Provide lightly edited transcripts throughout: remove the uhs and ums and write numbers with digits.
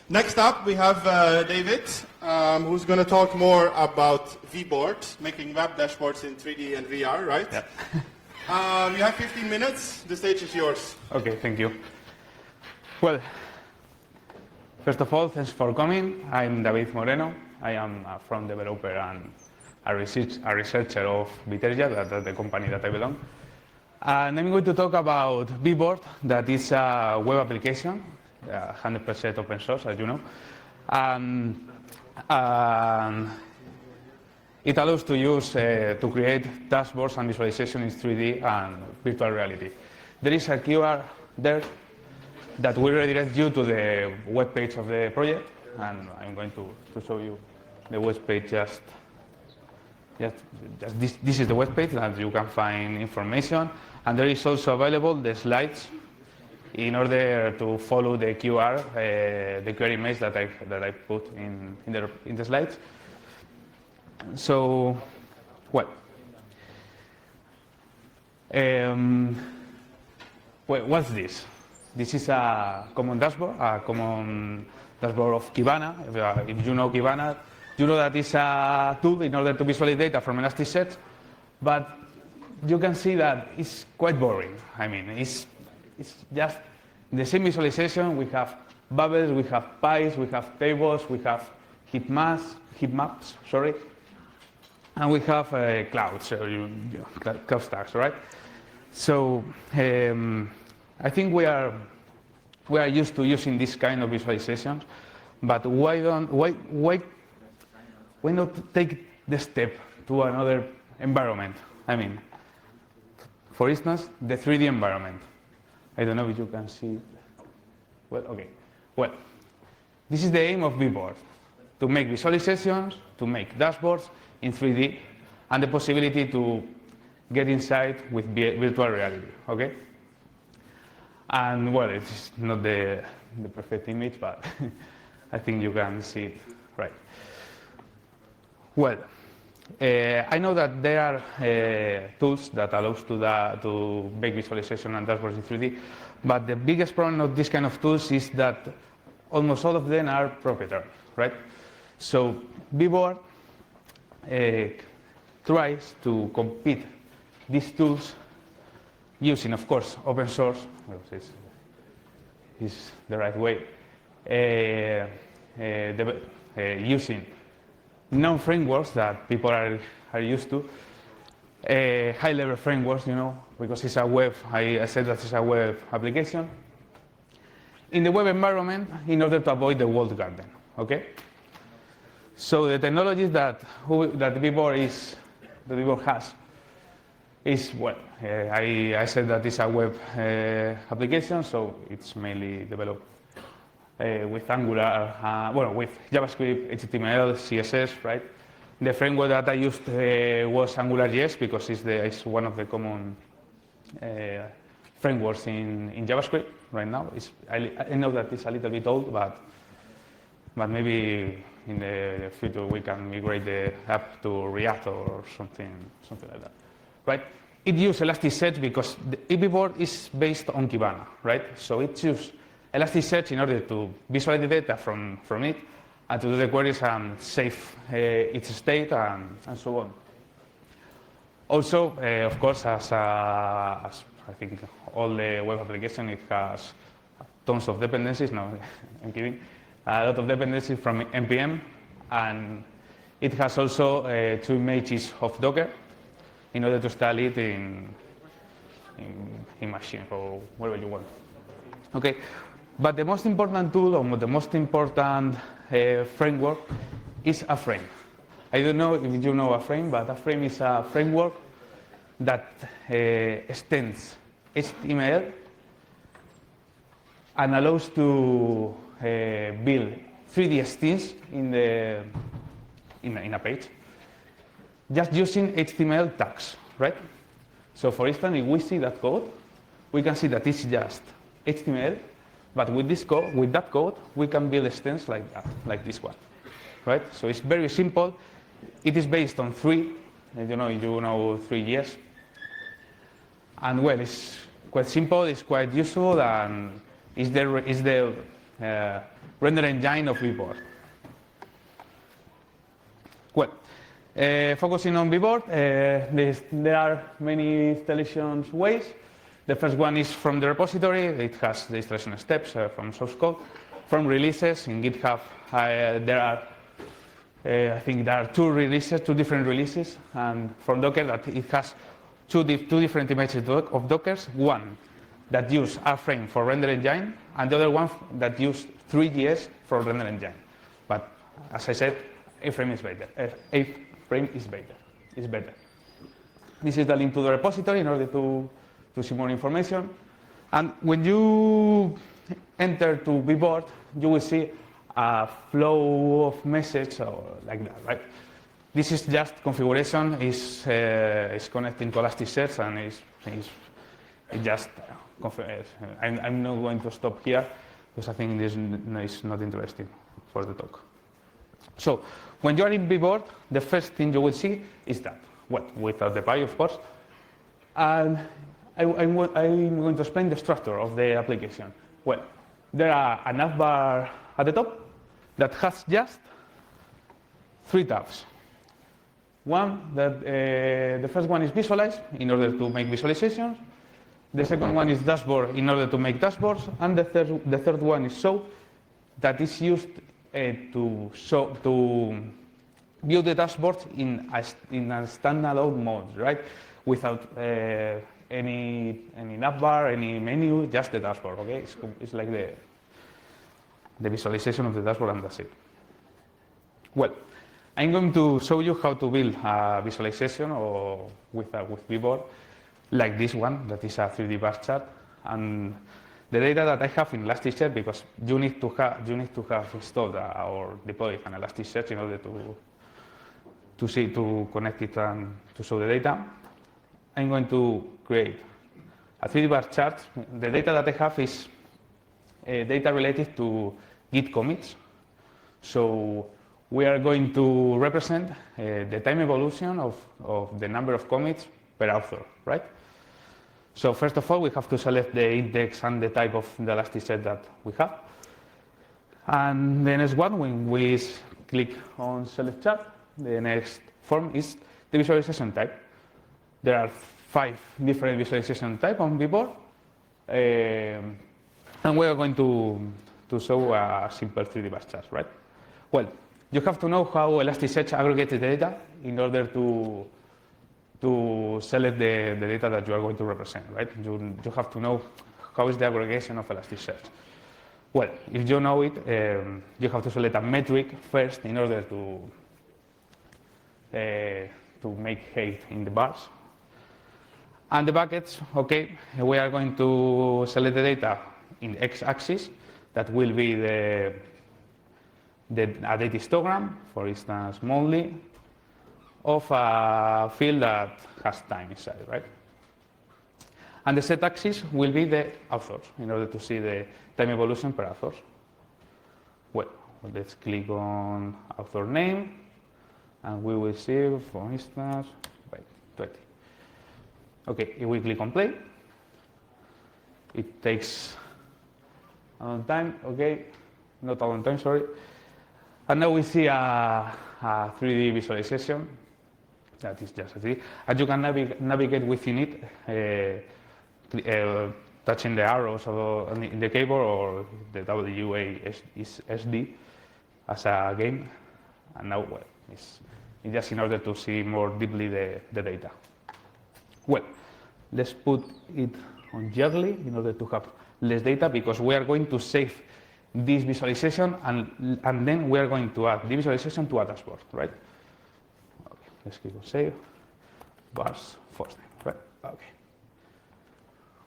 Next up, we have David, who's going to talk more about VBoard, making web dashboards in 3D and VR, right? Yeah. You have 15 minutes. The stage is yours. Okay, thank you. Well, first of all, thanks for coming. I'm David Moreno. I am a front developer and a researcher of Vitergia, that's the company that I belong. And I'm going to talk about VBoard, that is a web application, 100% open source, as you know. It allows to use to create dashboards and visualization in 3D and virtual reality. There is a QR there that will redirect you to the web page of the project, and I'm going to show you the web page. Just this is the web page that you can find information, and there is also available the slides in order to follow the QR image that I put in the slides. So, well, what's this? This is a common dashboard of Kibana. If you know Kibana, you know that it's a tool in order to visualize data from Elasticsearch, but you can see that it's quite boring. I mean, it's just the same visualization. We have bubbles, we have pies, we have tables, we have heat maps, and we have clouds, cloud stacks, right? So I think we are used to using this kind of visualizations, but why not take the step to another environment? I mean, for instance, the 3D environment. I don't know if you can see. Well, okay. Well, this is the aim of VBoard, to make visualizations, to make dashboards in 3D, and the possibility to get inside with virtual reality, okay? And well, it's not the perfect image, but I think you can see it right. Well, I know that there are tools that allows to make visualization and dashboards in 3D, but the biggest problem of this kind of tools is that almost all of them are proprietary, right? So VBoard tries to compete these tools using, of course, open source, which is the right way, using known frameworks that people are used to, high-level frameworks, you know, because it's a web, I said that it's a web application, in the web environment in order to avoid the walled garden, okay? So the technologies that VBoard has is, well, I said that it's a web application, so it's mainly developed with Angular, with JavaScript, HTML, CSS, right? The framework that I used was AngularJS because it's one of the common frameworks in JavaScript right now. I know that it's a little bit old, but maybe in the future we can migrate the app to React or something like that, right? It uses Elasticsearch because the VBoard is based on Kibana, right? So it uses Elasticsearch in order to visualize the data from it and to do the queries and save its state and so on. Also, of course, as I think all the web applications, it has tons of dependencies. No, I'm kidding. A lot of dependencies from NPM, and it has also 2 images of Docker in order to install it in machine or wherever you want. Okay, but the most important tool or the most important framework is a frame. I don't know if you know a frame, but a frame is a framework that extends HTML and allows to build 3D scenes in a page, just using HTML tags, right? So for instance, if we see that code, we can see that it's just HTML, but with that code, we can build scenes like that, like this one, right? So it's very simple. It is based on 3, you know 3 years. And well, it's quite simple, it's quite useful, and it's the render engine of VBoard. Well, focusing on VBoard, there are many installation ways. The first one is from the repository. It has the installation steps from source code. From releases in GitHub, there are, I think there are two different releases. And from Docker, that it has two different images of Dockers. One that use RFrame for render engine, and the other one that use 3GS for render engine. But as I said, A-frame is better. A-frame is better. This is the link to the repository in order to see more information. And when you enter to VBoard, you will see a flow of message or like that, right? This is just configuration. Is connecting to Elasticsearch, and it just. I'm not going to stop here because I think this is not interesting for the talk. So when you are in VBoard, the first thing you will see is that, well, without the PI, of course, and I'm going to explain the structure of the application. Well, there are a navbar at the top that has just 3 tabs. One, the first one is visualize in order to make visualizations. The second one is dashboard in order to make dashboards, and the third one is show, that is used to view the dashboard in a standalone mode, right? Without any navbar, any menu, just the dashboard. Okay, it's like the visualization of the dashboard, and that's it. Well, I'm going to show you how to build a visualization or with VBoard, like this one, that is a 3D bar chart, and the data that I have in Elasticsearch, because you need to have installed or deployed an Elasticsearch in order to connect it and to show the data. I'm going to create a 3D bar chart. The data that I have is data related to Git commits. So we are going to represent the time evolution of the number of commits per author, right? So first of all, we have to select the index and the type of the Elasticsearch that we have. And the next one, when we click on select chart, the next form is the visualization type. There are 5 different visualization types on VBoard. And we are going to show a simple 3D bar chart, right? Well, you have to know how Elasticsearch aggregates the data in order to select the data that you are going to represent, right? You have to know how is the aggregation of Elasticsearch. Well, if you know it, you have to select a metric first in order to make height in the bars. And the buckets, okay, we are going to select the data in x-axis. That will be a data histogram, for instance, monthly, of a field that has time inside, right? And the z-axis will be the authors, in order to see the time evolution per authors. Well, let's click on author name, and we will see, for instance, 20. Okay, if we click on play, it takes a long time, okay, not a long time, sorry. And now we see a 3D visualization. That is just a 3D. And you can navigate within it, touching the arrows in the keyboard, or the WASD as a game. And now, well, it's just in order to see more deeply the data. Well, let's put it on yearly in order to have less data, because we are going to save this visualization, and then we are going to add the visualization to a dashboard, right? Okay, let's click on save, bars, FOSDEM, right? Okay.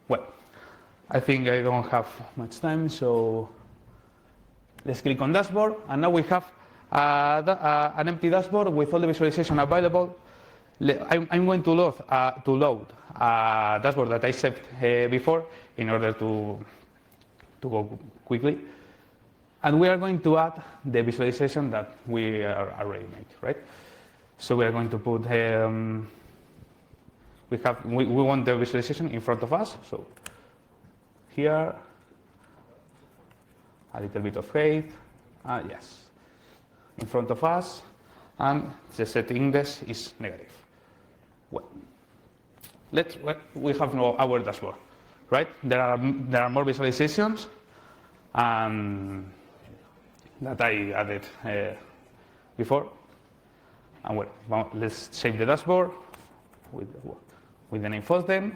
Well, I think I don't have much time, so let's click on dashboard, and now we have an empty dashboard with all the visualization available. I'm going to load a dashboard that I saved before in order to go quickly. And we are going to add the visualization that we are already made, right? So we are going to put, we want the visualization in front of us. So here, a little bit of height, yes, in front of us, and the set index is negative. Well, we have now our dashboard, right? There are more visualizations that I added before. And well, let's save the dashboard with the name FOSDEM.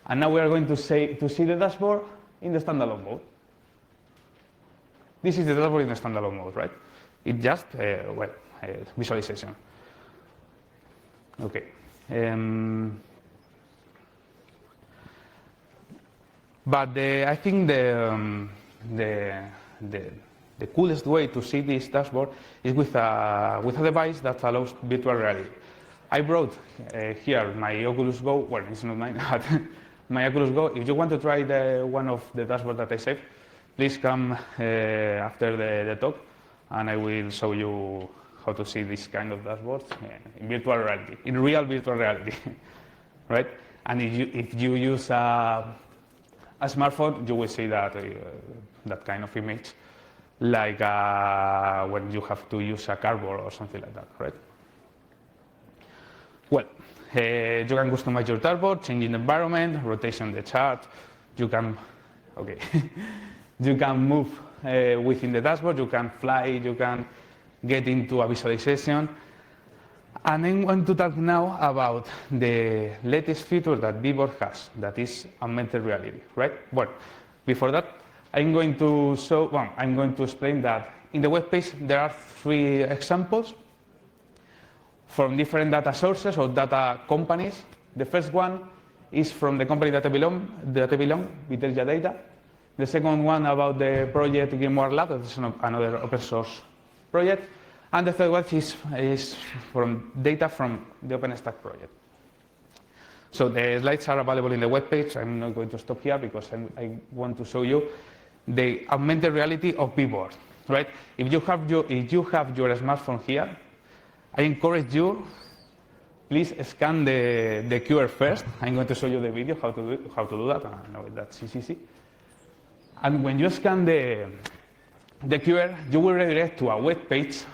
And now we are going to see the dashboard in the standalone mode. This is the dashboard in the standalone mode, right? It just, visualization. Okay. But I think the coolest way to see this dashboard is with a device that allows virtual reality. I brought here my Oculus Go. Well, it's not mine, but my Oculus Go. If you want to try one of the dashboards that I saved, please come after the talk, and I will show you how to see this kind of dashboards in virtual reality, in real virtual reality, right? And if you use a smartphone, you will see that kind of image, like when you have to use a cardboard or something like that, right? Well, you can customize your dashboard, changing the environment, rotation the chart. You can, okay, you can move within the dashboard. You can fly. You can get into a visualization. And I'm going to talk now about the latest feature that VBoard has, that is augmented reality, right? Well, before that, I'm going to explain that in the web page there are 3 examples from different data sources or data companies. The first one is from the company that I belong, Vitergia Data. The second one about the project Grimoire Lab, that is another open source project. And the third one is from data from the OpenStack project. So the slides are available in the web page. I'm not going to stop here because I want to show you the augmented reality of VBoard, right? If you have your smartphone here, I encourage you, please scan the QR first. I'm going to show you the video how to do that. No, that's easy. And when you scan the QR, you will redirect to a web page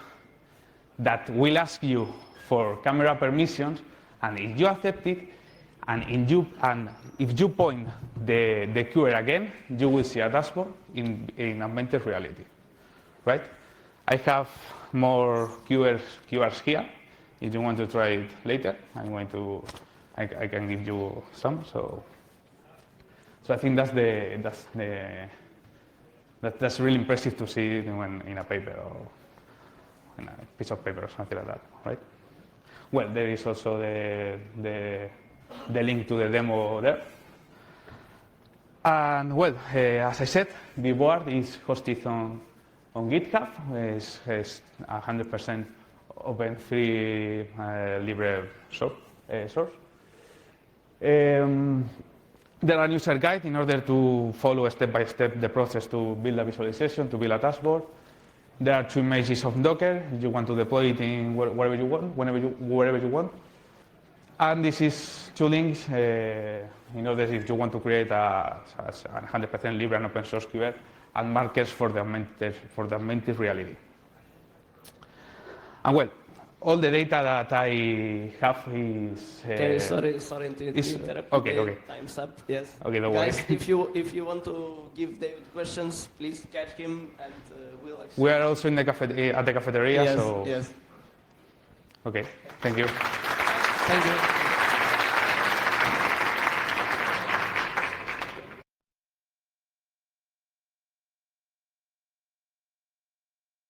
that will ask you for camera permissions, and if you accept it, and if you point the QR again, you will see a dashboard in augmented reality, right? I have more QRs here. If you want to try it later, I can give you some. So I think that's really impressive to see it in a paper or in a piece of paper or something like that, right? Well, there is also the link to the demo there. And well, as I said, VBoard is hosted on GitHub. It's 100% open, free, libre source. There are user guides in order to follow step by step the process to build a visualization, to build a dashboard. There are 2 images of Docker. You want to deploy it in wherever you want, wherever you want. And this is 2 links in order if you want to create a 100% libre and open source QR and markers for the augmented reality. And well, all the data that I have is. Okay, sorry to interrupt. Okay. Time's up. Yes. Okay, don't Guys, worry. if you want to give David questions, please catch him, and we'll. We are also in at the cafeteria. Yes. So. Yes. Okay. Thank you. Thank you.